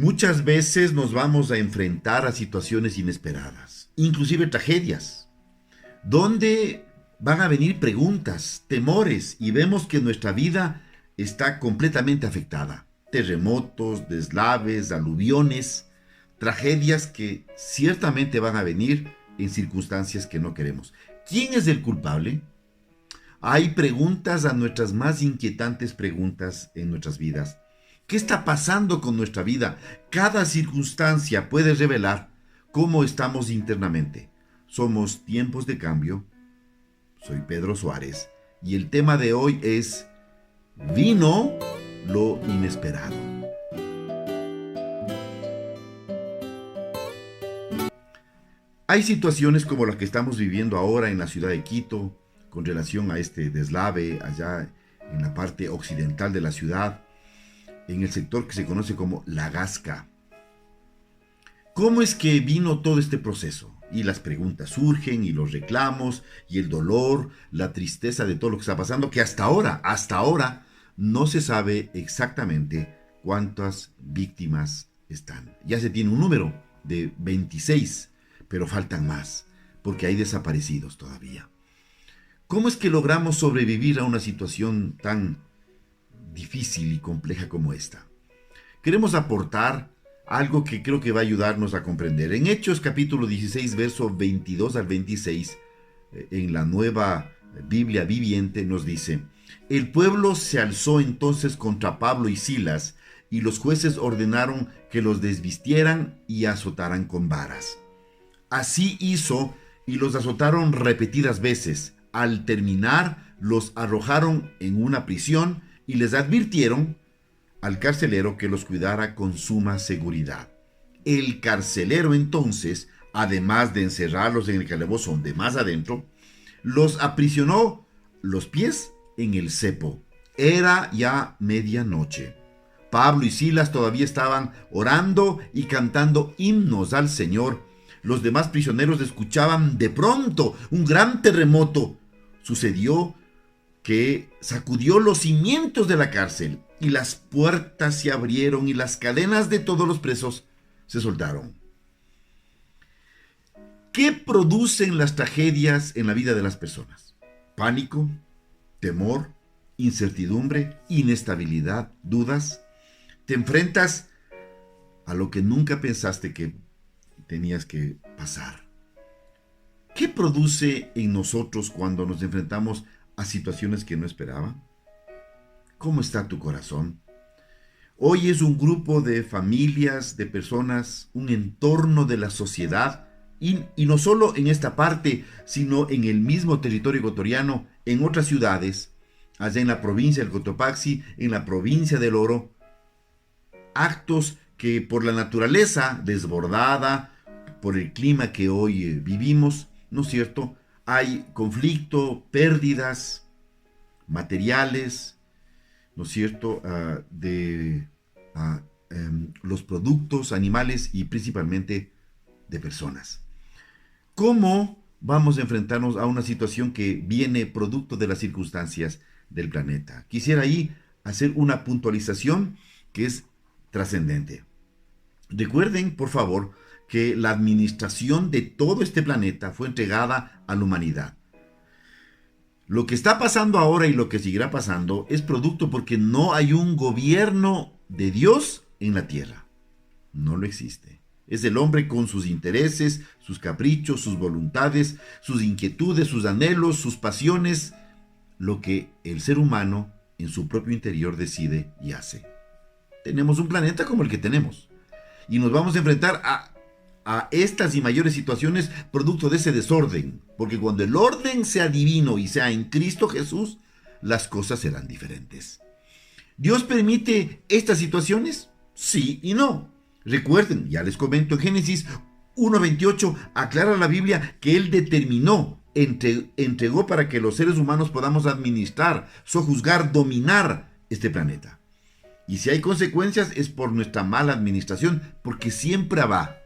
Muchas veces nos vamos a enfrentar a situaciones inesperadas, inclusive tragedias, donde van a venir preguntas, temores y vemos que nuestra vida está completamente afectada. Terremotos, deslaves, aluviones, tragedias que ciertamente van a venir en circunstancias que no queremos. ¿Quién es el culpable? Hay preguntas a nuestras más inquietantes preguntas en nuestras vidas. ¿Qué está pasando con nuestra vida? Cada circunstancia puede revelar cómo estamos internamente. Somos tiempos de cambio. Soy Pedro Suárez y el tema de hoy es vino lo inesperado. Hay situaciones como las que estamos viviendo ahora en la ciudad de Quito con relación a este deslave allá en la parte occidental de la ciudad, en el sector que se conoce como La Gasca. ¿Cómo es que vino todo este proceso? Y las preguntas surgen, y los reclamos, y el dolor, la tristeza de todo lo que está pasando, que hasta ahora, no se sabe exactamente cuántas víctimas están. Ya se tiene un número de 26, pero faltan más, porque hay desaparecidos todavía. ¿Cómo es que logramos sobrevivir a una situación tan difícil y compleja como esta? Queremos aportar algo que creo que va a ayudarnos a comprender. En Hechos capítulo 16, verso 22 al 26, en la Nueva Biblia Viviente nos dice: el pueblo se alzó entonces contra Pablo y Silas, y los jueces ordenaron que los desvistieran y azotaran con varas. Así hizo, y los azotaron repetidas veces. Al terminar, los arrojaron en una prisión y les advirtieron al carcelero que los cuidara con suma seguridad. El carcelero entonces, además de encerrarlos en el calabozo de más adentro, los aprisionó los pies en el cepo. Era ya medianoche. Pablo y Silas todavía estaban orando y cantando himnos al Señor. Los demás prisioneros escuchaban. De pronto un gran terremoto sucedió que sacudió los cimientos de la cárcel, y las puertas se abrieron y las cadenas de todos los presos se soltaron. ¿Qué producen las tragedias en la vida de las personas? Pánico, temor, incertidumbre, inestabilidad, dudas. Te enfrentas a lo que nunca pensaste que tenías que pasar. ¿Qué produce en nosotros cuando nos enfrentamos a situaciones que no esperaban? ¿Cómo está tu corazón? Hoy es un grupo de familias, de personas, un entorno de la sociedad, y no solo en esta parte, sino en el mismo territorio ecuatoriano, en otras ciudades, allá en la provincia del Cotopaxi, en la provincia del Oro, actos que por la naturaleza desbordada, por el clima que hoy vivimos, ¿no es cierto?, hay conflicto, pérdidas materiales, ¿no es cierto?, de los productos animales y principalmente de personas. ¿Cómo vamos a enfrentarnos a una situación que viene producto de las circunstancias del planeta? Quisiera ahí hacer una puntualización que es trascendente. Recuerden, por favor, que la administración de todo este planeta fue entregada a la humanidad. Lo que está pasando ahora y lo que seguirá pasando es producto porque no hay un gobierno de Dios en la tierra. No lo existe. Es el hombre con sus intereses, sus caprichos, sus voluntades, sus inquietudes, sus anhelos, sus pasiones, lo que el ser humano en su propio interior decide y hace. Tenemos un planeta como el que tenemos y nos vamos a enfrentar a estas y mayores situaciones producto de ese desorden, porque cuando el orden sea divino y sea en Cristo Jesús, las cosas serán diferentes. ¿Dios permite estas situaciones? Sí y no. Recuerden, ya les comento, en Génesis 1:28 aclara la Biblia que Él determinó, entregó para que los seres humanos podamos administrar, sojuzgar, dominar este planeta. Y si hay consecuencias es por nuestra mala administración, porque siempre habrá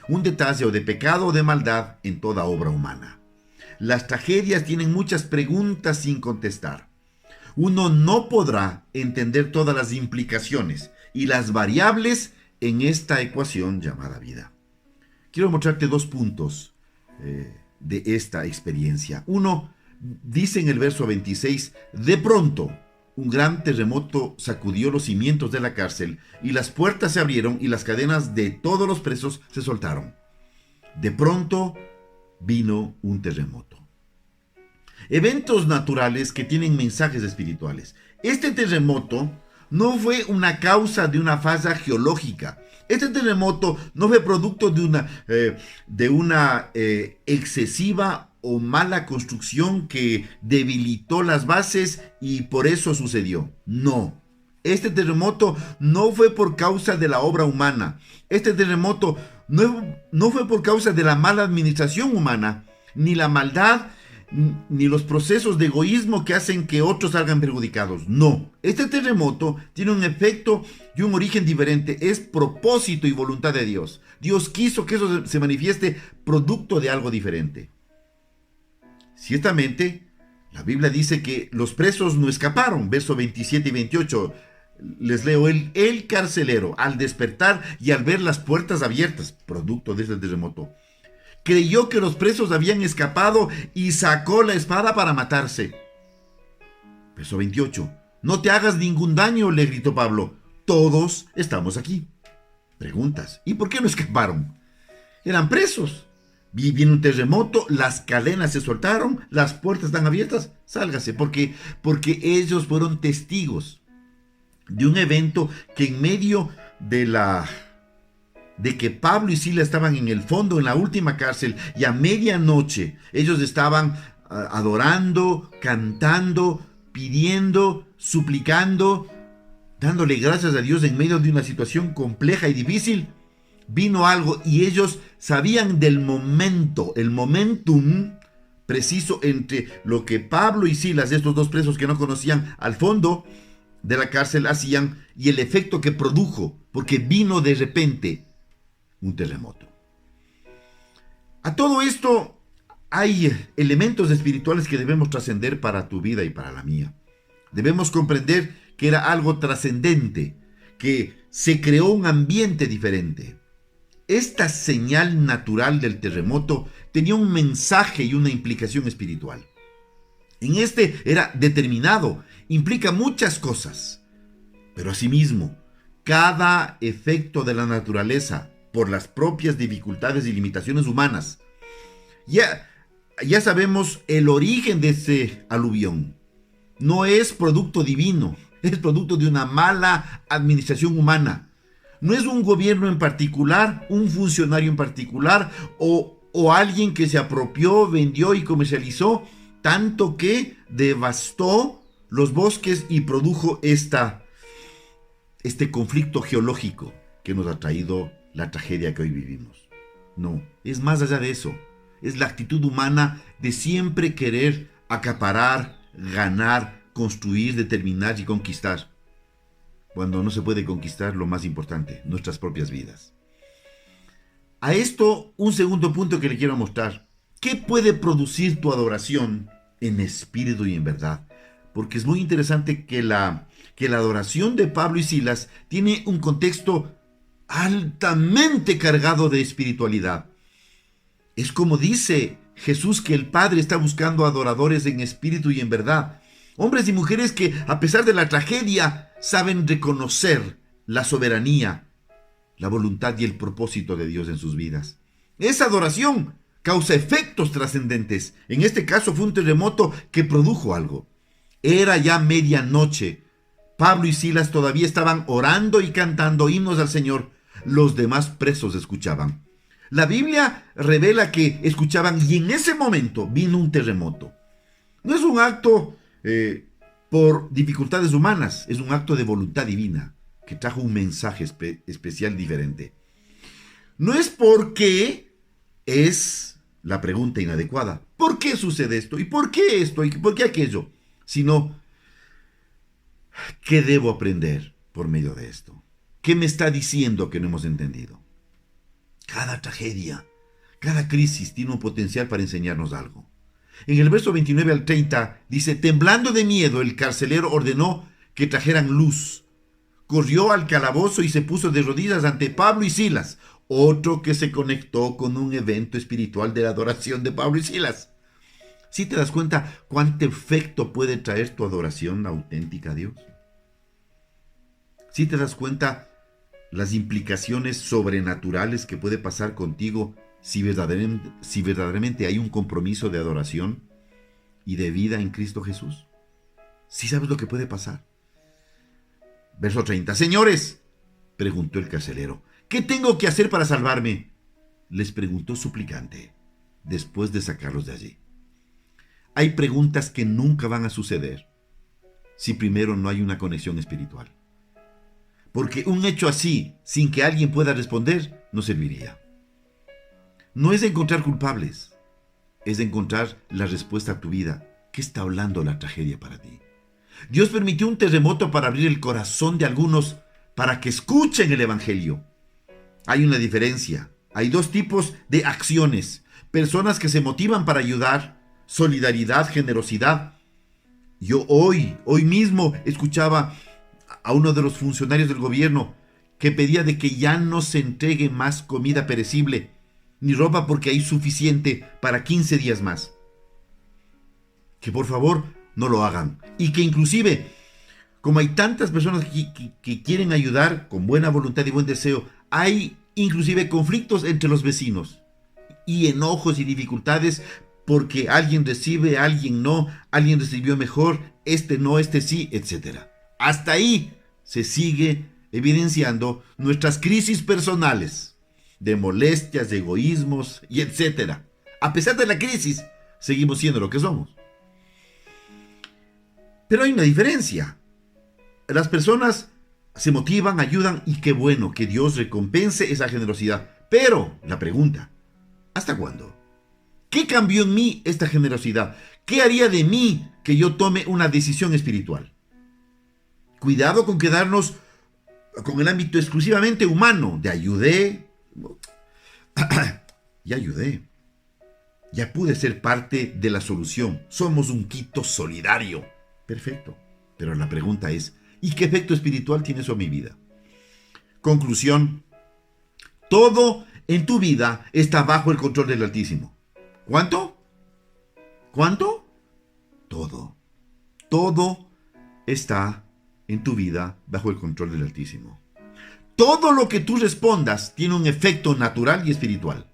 un detalle o de pecado o de maldad en toda obra humana. Las tragedias tienen muchas preguntas sin contestar. Uno no podrá entender todas las implicaciones y las variables en esta ecuación llamada vida. Quiero mostrarte 2 puntos de esta experiencia. Uno, dice en el verso 26, de pronto un gran terremoto sacudió los cimientos de la cárcel y las puertas se abrieron y las cadenas de todos los presos se soltaron. De pronto vino un terremoto. Eventos naturales que tienen mensajes espirituales. Este terremoto no fue una causa de una falla geológica. Este terremoto no fue producto de una excesiva o mala construcción que debilitó las bases y por eso sucedió. No. Este terremoto no fue por causa de la obra humana. Este terremoto no fue por causa de la mala administración humana, ni la maldad, ni los procesos de egoísmo que hacen que otros salgan perjudicados. No. Este terremoto tiene un efecto y un origen diferente. Es propósito y voluntad de Dios. Dios quiso que eso se manifieste producto de algo diferente. Ciertamente, la Biblia dice que los presos no escaparon. Versos 27 y 28. Les leo, el carcelero, al despertar y al ver las puertas abiertas, producto de este terremoto, creyó que los presos habían escapado y sacó la espada para matarse. Verso 28. No te hagas ningún daño, le gritó Pablo. Todos estamos aquí. Preguntas. ¿Y por qué no escaparon? Eran presos. Viene un terremoto, las cadenas se soltaron, las puertas están abiertas. Sálgase, porque ellos fueron testigos de un evento que en medio de que Pablo y Silas estaban en el fondo, en la última cárcel, y a medianoche ellos estaban adorando, cantando, pidiendo, suplicando, dándole gracias a Dios en medio de una situación compleja y difícil. Vino algo y ellos sabían del momento, el momentum preciso entre lo que Pablo y Silas, estos 2 presos que no conocían, al fondo de la cárcel hacían y el efecto que produjo, porque vino de repente un terremoto. A todo esto hay elementos espirituales que debemos trascender para tu vida y para la mía. Debemos comprender que era algo trascendente, que se creó un ambiente diferente. Esta señal natural del terremoto tenía un mensaje y una implicación espiritual. En este era determinado, implica muchas cosas, pero asimismo, cada efecto de la naturaleza, por las propias dificultades y limitaciones humanas, ya sabemos el origen de ese aluvión. No es producto divino, es producto de una mala administración humana. No es un gobierno en particular, un funcionario en particular o alguien que se apropió, vendió y comercializó tanto que devastó los bosques y produjo este conflicto geológico que nos ha traído la tragedia que hoy vivimos. No, es más allá de eso. Es la actitud humana de siempre querer acaparar, ganar, construir, determinar y conquistar, cuando no se puede conquistar lo más importante, nuestras propias vidas. A esto, un segundo punto que le quiero mostrar. ¿Qué puede producir tu adoración en espíritu y en verdad? Porque es muy interesante que la adoración de Pablo y Silas tiene un contexto altamente cargado de espiritualidad. Es como dice Jesús, que el Padre está buscando adoradores en espíritu y en verdad. Hombres y mujeres que, a pesar de la tragedia, saben reconocer la soberanía, la voluntad y el propósito de Dios en sus vidas. Esa adoración causa efectos trascendentes. En este caso fue un terremoto que produjo algo. Era ya medianoche. Pablo y Silas todavía estaban orando y cantando himnos al Señor. Los demás presos escuchaban. La Biblia revela que escuchaban y en ese momento vino un terremoto. No es un acto por dificultades humanas, es un acto de voluntad divina que trajo un mensaje especial diferente. No es porque es la pregunta inadecuada. ¿Por qué sucede esto? ¿Y por qué esto? ¿Y por qué aquello? Sino, ¿qué debo aprender por medio de esto? ¿Qué me está diciendo que no hemos entendido? Cada tragedia, cada crisis tiene un potencial para enseñarnos algo. En el verso 29 al 30 dice: temblando de miedo, el carcelero ordenó que trajeran luz. corrió al calabozo y se puso de rodillas ante Pablo y Silas. Otro que se conectó con un evento espiritual de la adoración de Pablo y Silas. ¿Sí te das cuenta cuánto efecto puede traer tu adoración auténtica a Dios? ¿Sí te das cuenta las implicaciones sobrenaturales que puede pasar contigo si verdaderamente hay un compromiso de adoración y de vida en Cristo Jesús? ¿Sí sabes lo que puede pasar? Verso 30. Señores, preguntó el carcelero, ¿qué tengo que hacer para salvarme? Les preguntó suplicante, después de sacarlos de allí. Hay preguntas que nunca van a suceder si primero no hay una conexión espiritual. Porque un hecho así, sin que alguien pueda responder, no serviría. No es de encontrar culpables, es de encontrar la respuesta a tu vida. ¿Qué está hablando la tragedia para ti? Dios permitió un terremoto para abrir el corazón de algunos para que escuchen el Evangelio. Hay una diferencia. Hay dos tipos de acciones. Personas que se motivan para ayudar, solidaridad, generosidad. Yo hoy mismo escuchaba a uno de los funcionarios del gobierno que pedía de que ya no se entregue más comida perecible ni ropa porque hay suficiente para 15 días más. Que por favor no lo hagan. Y que inclusive, como hay tantas personas que quieren ayudar con buena voluntad y buen deseo, hay inclusive conflictos entre los vecinos y enojos y dificultades porque alguien recibe, alguien no, alguien recibió mejor, este no, este sí, etc. Hasta ahí se sigue evidenciando nuestras crisis personales de molestias, de egoísmos y etc. A pesar de la crisis, seguimos siendo lo que somos. Pero hay una diferencia. Las personas se motivan, ayudan y qué bueno que Dios recompense esa generosidad. Pero la pregunta, ¿hasta cuándo? ¿Qué cambió en mí esta generosidad? ¿Qué haría de mí que yo tome una decisión espiritual? Cuidado con quedarnos con el ámbito exclusivamente humano de ayudé. Ya ayudé. Ya pude ser parte de la solución. Somos un Quito solidario. Perfecto. Pero la pregunta es, ¿y qué efecto espiritual tiene eso en mi vida? Conclusión. Todo en tu vida está bajo el control del Altísimo. ¿Cuánto? ¿Cuánto? Todo. Todo está en tu vida bajo el control del Altísimo. Todo lo que tú respondas tiene un efecto natural y espiritual.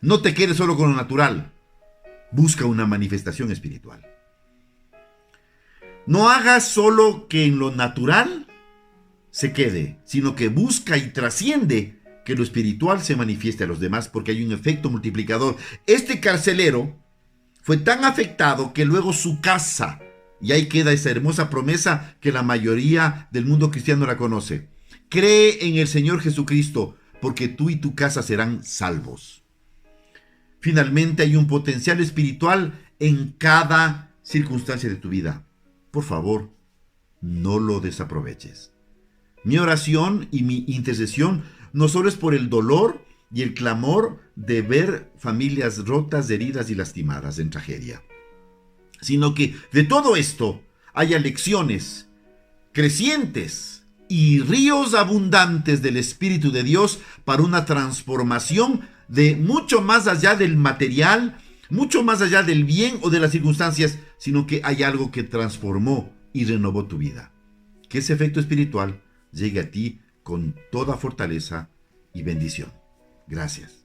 No te quedes solo con lo natural. Busca una manifestación espiritual. No hagas solo que en lo natural se quede, sino que busca y trasciende que lo espiritual se manifieste a los demás porque hay un efecto multiplicador. Este carcelero fue tan afectado que luego su casa, y ahí queda esa hermosa promesa que la mayoría del mundo cristiano la conoce. Cree en el Señor Jesucristo porque tú y tu casa serán salvos. Finalmente hay un potencial espiritual en cada circunstancia de tu vida. Por favor, no lo desaproveches. Mi oración y mi intercesión no solo es por el dolor y el clamor de ver familias rotas, heridas y lastimadas en tragedia, sino que de todo esto haya lecciones crecientes y ríos abundantes del Espíritu de Dios para una transformación de mucho más allá del material, mucho más allá del bien o de las circunstancias, sino que hay algo que transformó y renovó tu vida. Que ese efecto espiritual llegue a ti con toda fortaleza y bendición. Gracias.